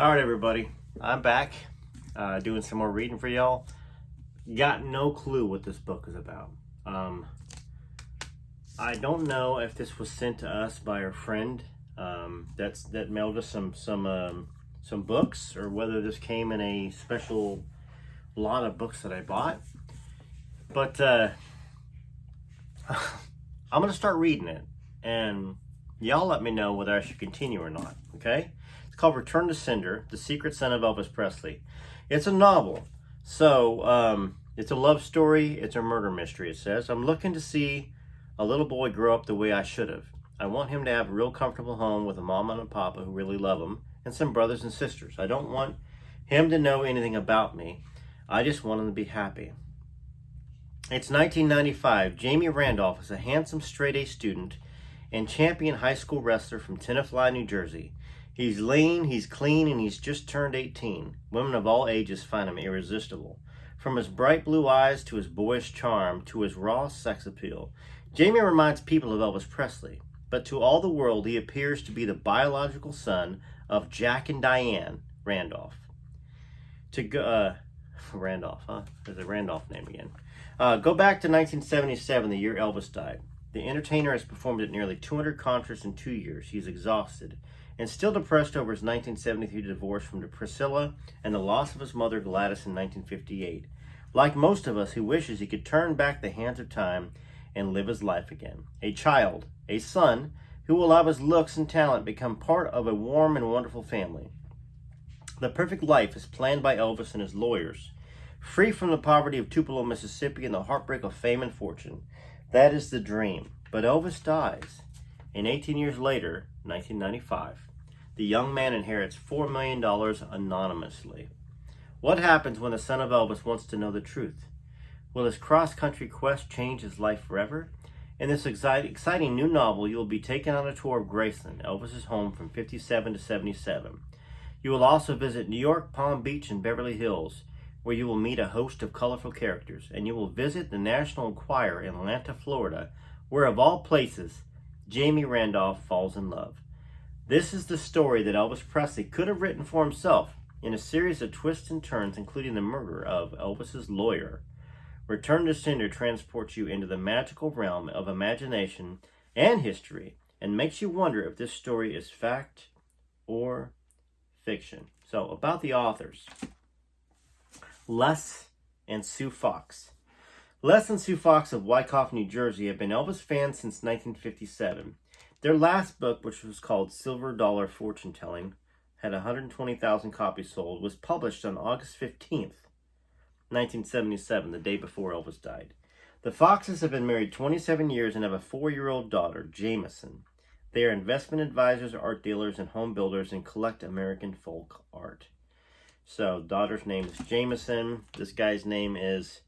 All right, everybody, I'm back doing some more reading for y'all. Got no clue what this book is about. I don't know if this was sent to us by our friend that mailed us some books, or whether this came in a special lot of books that I bought. But I'm gonna start reading it, and y'all let me know whether I should continue or not. Okay? It's called Return to Sender, The Secret Son of Elvis Presley. It's a novel. So, it's a love story. It's a murder mystery, it says. I'm looking to see a little boy grow up the way I should have. I want him to have a real comfortable home with a mama and a papa who really love him, and some brothers and sisters. I don't want him to know anything about me. I just want him to be happy. It's 1995. Jamie Randolph is a handsome straight-A student and champion high school wrestler from Tenafly, New Jersey. He's lean, he's clean, and he's just turned 18. Women of all ages find him irresistible. From his bright blue eyes to his boyish charm to his raw sex appeal, Jamie reminds people of Elvis Presley. But to all the world, he appears to be the biological son of Jack and Diane Randolph. Randolph, huh? There's a Randolph name again. Go back to 1977, the year Elvis died. The entertainer has performed at nearly 200 concerts in 2 years. He's exhausted and still depressed over his 1973 divorce from Priscilla and the loss of his mother Gladys in 1958. Like most of us, he wishes he could turn back the hands of time and live his life again. A child, a son, who will allow his looks and talent become part of a warm and wonderful family. The perfect life is planned by Elvis and his lawyers, free from the poverty of Tupelo, Mississippi, and the heartbreak of fame and fortune. That is the dream. But Elvis dies. And 18 years later, 1995, the young man inherits $4 million anonymously. What happens when the son of Elvis wants to know the truth? Will his cross-country quest change his life forever? In this exciting new novel, you will be taken on a tour of Graceland, Elvis's home from 57 to 77. You will also visit New York, Palm Beach, and Beverly Hills, where you will meet a host of colorful characters, and you will visit the National Enquirer in Atlanta, Florida, where, of all places, Jamie Randolph falls in love. This is the story that Elvis Presley could have written for himself, in a series of twists and turns, including the murder of Elvis's lawyer. Return to Sender transports you into the magical realm of imagination and history, and makes you wonder if this story is fact or fiction. So, about the authors. Les and Sue Fox. Les and Sue Fox of Wyckoff, New Jersey, have been Elvis fans since 1957. Their last book, which was called Silver Dollar Fortune Telling, had 120,000 copies sold, was published on August 15th, 1977, the day before Elvis died. The Foxes have been married 27 years and have a 4-year-old daughter, Jameson. They are investment advisors, art dealers, and home builders, and collect American folk art. So, daughter's name is Jameson. This guy's name is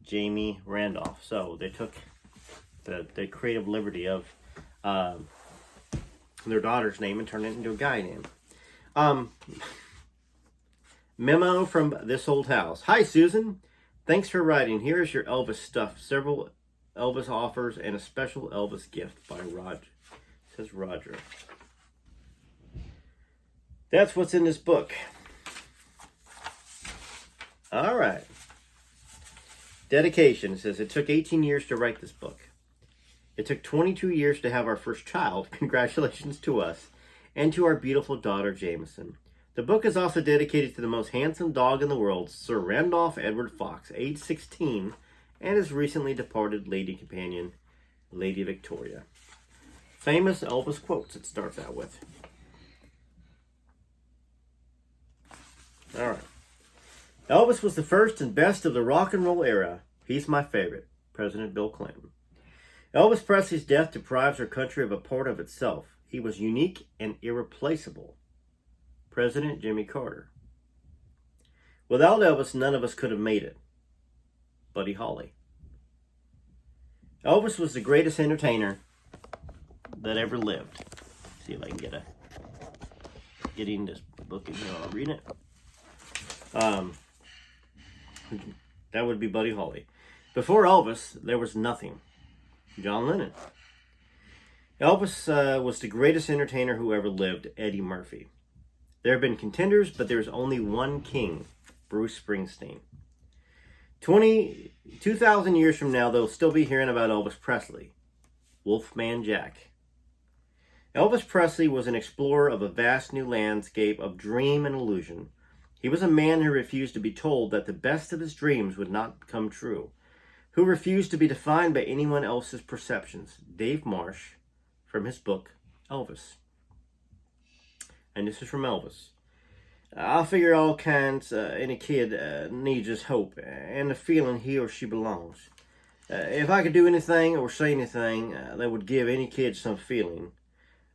Jamie Randolph. So, they took the creative liberty of their daughter's name and turned it into a guy name. Memo from this old house. Hi, Susan. Thanks for writing. Here is your Elvis stuff. Several Elvis offers and a special Elvis gift by Roger. It says Roger. That's what's in this book. All right. Dedication. It says, it took 18 years to write this book. It took 22 years to have our first child. Congratulations to us and to our beautiful daughter, Jameson. The book is also dedicated to the most handsome dog in the world, Sir Randolph Edward Fox, age 16, and his recently departed lady companion, Lady Victoria. Famous Elvis quotes it starts out with. All right. Elvis was the first and best of the rock and roll era. He's my favorite. President Bill Clinton. Elvis Presley's death deprives our country of a part of itself. He was unique and irreplaceable. President Jimmy Carter. Without Elvis, none of us could have made it. Buddy Holly. Elvis was the greatest entertainer that ever lived. Let's see if I can get in this book in here. I'll read it. That would be Buddy Holly. Before Elvis, there was nothing. John Lennon. Elvis was the greatest entertainer who ever lived, Eddie Murphy. There have been contenders, but there's only one king, Bruce Springsteen. 2,000 years from now, they'll still be hearing about Elvis Presley, Wolfman Jack. Elvis Presley was an explorer of a vast new landscape of dream and illusion. He was a man who refused to be told that the best of his dreams would not come true, who refused to be defined by anyone else's perceptions. Dave Marsh, from his book, Elvis. And this is from Elvis. I figure all kinds in a kid needs is hope and the feeling he or she belongs. If I could do anything or say anything that would give any kid some feeling,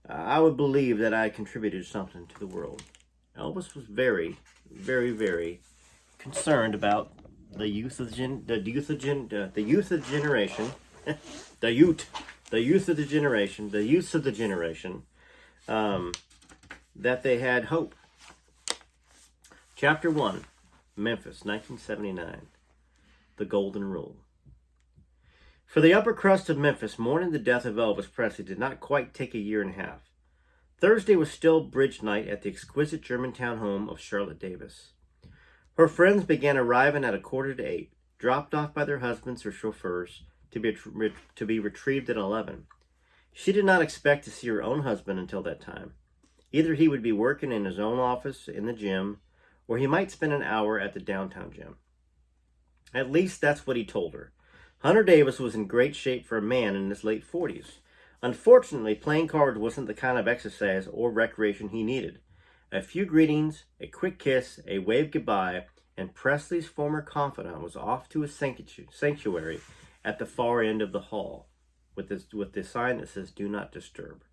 I would believe that I contributed something to the world. Elvis was very, very, very concerned about the youth of the generation, the youth of the generation, that they had hope. Chapter 1, Memphis, 1979, The Golden Rule. For the upper crust of Memphis, mourning the death of Elvis Presley did not quite take a year and a half. Thursday was still bridge night at the exquisite Germantown home of Charlotte Davis. Her friends began arriving at 7:45, dropped off by their husbands or chauffeurs, to be retrieved at 11. She did not expect to see her own husband until that time. Either he would be working in his own office in the gym, or he might spend an hour at the downtown gym. At least that's what he told her. Hunter Davis was in great shape for a man in his late 40s. Unfortunately, playing cards wasn't the kind of exercise or recreation he needed. A few greetings, a quick kiss, a wave goodbye, and Presley's former confidant was off to his sanctuary at the far end of the hall, with the sign that says, "Do not disturb."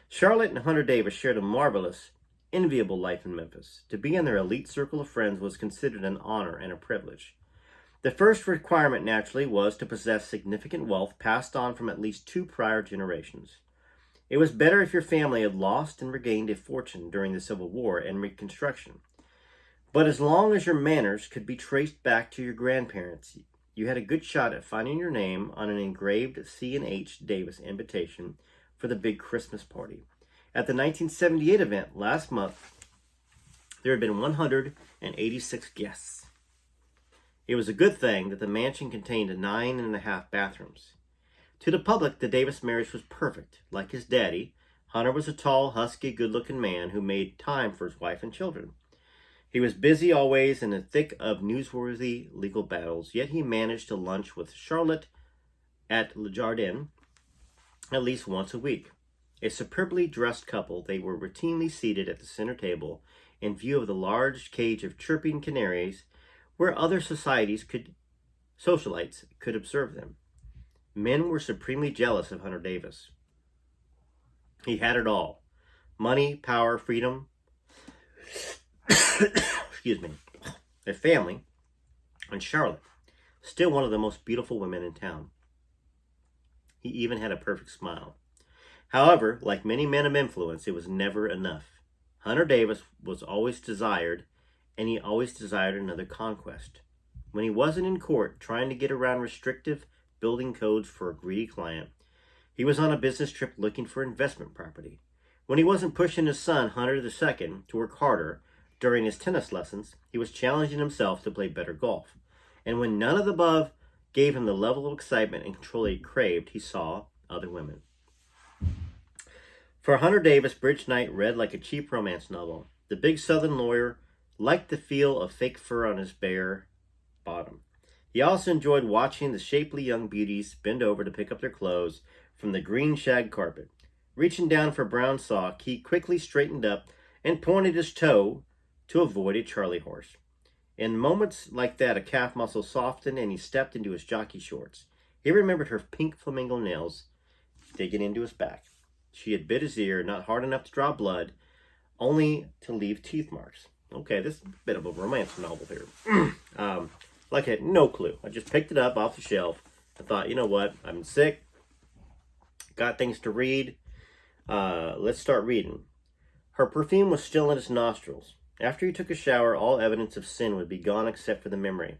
Charlotte and Hunter Davis shared a marvelous, enviable life in Memphis. To be in their elite circle of friends was considered an honor and a privilege. The first requirement, naturally, was to possess significant wealth passed on from at least 2 prior generations. It was better if your family had lost and regained a fortune during the Civil War and Reconstruction. But as long as your manners could be traced back to your grandparents, you had a good shot at finding your name on an engraved C&H Davis invitation for the big Christmas party. At the 1978 event last month, there had been 186 guests. It was a good thing that the mansion contained 9.5 bathrooms. To the public, the Davis marriage was perfect. Like his daddy, Hunter was a tall, husky, good-looking man who made time for his wife and children. He was busy always in the thick of newsworthy legal battles, yet he managed to lunch with Charlotte at Le Jardin at least once a week. A superbly dressed couple, they were routinely seated at the center table in view of the large cage of chirping canaries where other socialites could observe them. Men were supremely jealous of Hunter Davis. He had it all: money, power, freedom, excuse me, a family, and Charlotte, still one of the most beautiful women in town. He even had a perfect smile. However, like many men of influence, it was never enough. Hunter Davis was always desired, and he always desired another conquest. When he wasn't in court trying to get around restrictive building codes for a greedy client, he was on a business trip looking for investment property. When he wasn't pushing his son, Hunter II, to work harder during his tennis lessons, he was challenging himself to play better golf. And when none of the above gave him the level of excitement and control he craved, he saw other women. For Hunter Davis, bridge night read like a cheap romance novel. The big Southern lawyer liked the feel of fake fur on his bare bottom. He also enjoyed watching the shapely young beauties bend over to pick up their clothes from the green shag carpet. Reaching down for a brown sock, he quickly straightened up and pointed his toe to avoid a Charlie horse. In moments like that, a calf muscle softened and he stepped into his jockey shorts. He remembered her pink flamingo nails digging into his back. She had bit his ear, not hard enough to draw blood, only to leave teeth marks. Okay, this is a bit of a romance novel here. Like I had no clue. I just picked it up off the shelf. I thought, you know what? I'm sick. Got things to read. Let's start reading. Her perfume was still in his nostrils. After he took a shower, all evidence of sin would be gone except for the memory.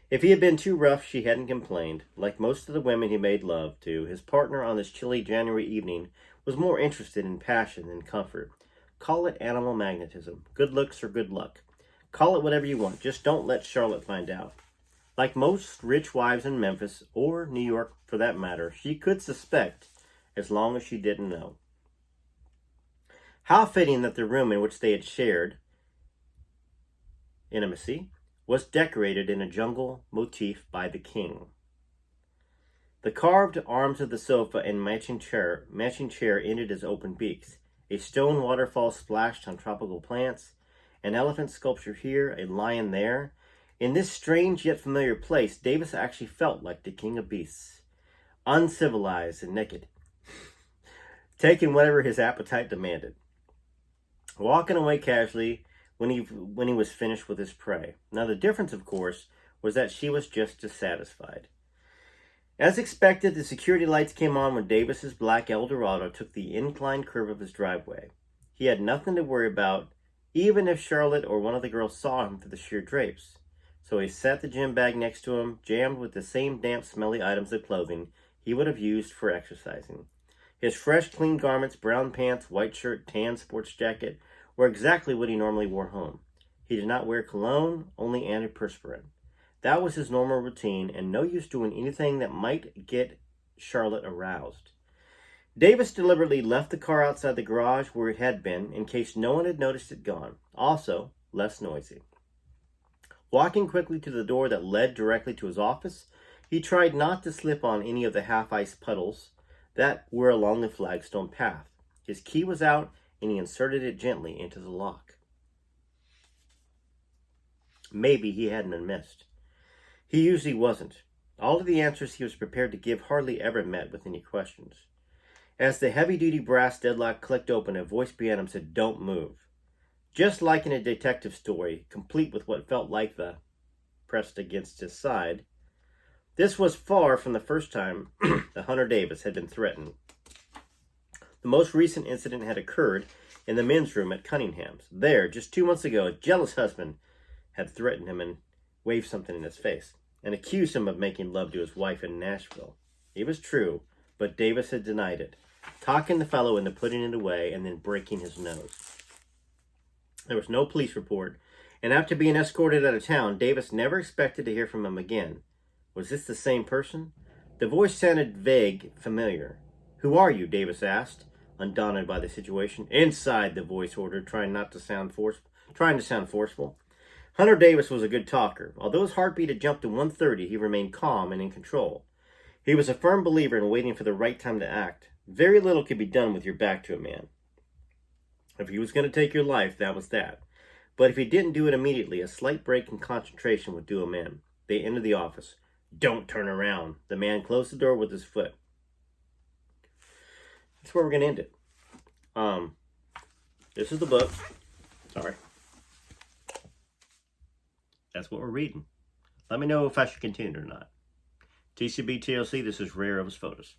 If he had been too rough, she hadn't complained. Like most of the women he made love to, his partner on this chilly January evening was more interested in passion than comfort. Call it animal magnetism, good looks, or good luck. Call it whatever you want. Just don't let Charlotte find out. Like most rich wives in Memphis, or New York for that matter, she could suspect as long as she didn't know. How fitting that the room in which they had shared intimacy was decorated in a jungle motif by the king. The carved arms of the sofa and matching chair ended as open beaks. A stone waterfall splashed on tropical plants, an elephant sculpture here, a lion there. In this strange yet familiar place, Davis actually felt like the king of beasts, uncivilized and naked, taking whatever his appetite demanded, walking away casually when he was finished with his prey. Now the difference, of course, was that she was just dissatisfied. As expected, the security lights came on when Davis's black Eldorado took the inclined curve of his driveway. He had nothing to worry about, even if Charlotte or one of the girls saw him through the sheer drapes. So he set the gym bag next to him, jammed with the same damp, smelly items of clothing he would have used for exercising. His fresh, clean garments, brown pants, white shirt, tan sports jacket, were exactly what he normally wore home. He did not wear cologne, only antiperspirant. That was his normal routine, and no use doing anything that might get Charlotte aroused. Davis deliberately left the car outside the garage where it had been, in case no one had noticed it gone. Also, less noisy. Walking quickly to the door that led directly to his office, he tried not to slip on any of the half-ice puddles that were along the flagstone path. His key was out, and he inserted it gently into the lock. Maybe he hadn't been missed. He usually wasn't. All of the answers he was prepared to give hardly ever met with any questions. As the heavy-duty brass deadlock clicked open, a voice behind him said, "Don't move." Just like in a detective story, complete with what felt like the pressed against his side, this was far from the first time that Hunter Davis had been threatened. The most recent incident had occurred in the men's room at Cunningham's. There, just 2 months ago, a jealous husband had threatened him and waved something in his face and accused him of making love to his wife in Nashville. It was true, but Davis had denied it, talking the fellow into putting it away and then breaking his nose. There was no police report, and after being escorted out of town, Davis never expected to hear from him again. Was this the same person? The voice sounded vague, familiar. "Who are you?" Davis asked, undaunted by the situation. "Inside," the voice ordered, trying to sound forceful. Hunter Davis was a good talker. Although his heartbeat had jumped to 130, he remained calm and in control. He was a firm believer in waiting for the right time to act. Very little could be done with your back to a man. If he was going to take your life, that was that. But if he didn't do it immediately, a slight break in concentration would do him in. They entered the office. "Don't turn around." The man closed the door with his foot. That's where we're going to end it. This is the book. Sorry. That's what we're reading. Let me know if I should continue or not. TCB TLC, this is Rare Elvis Photos.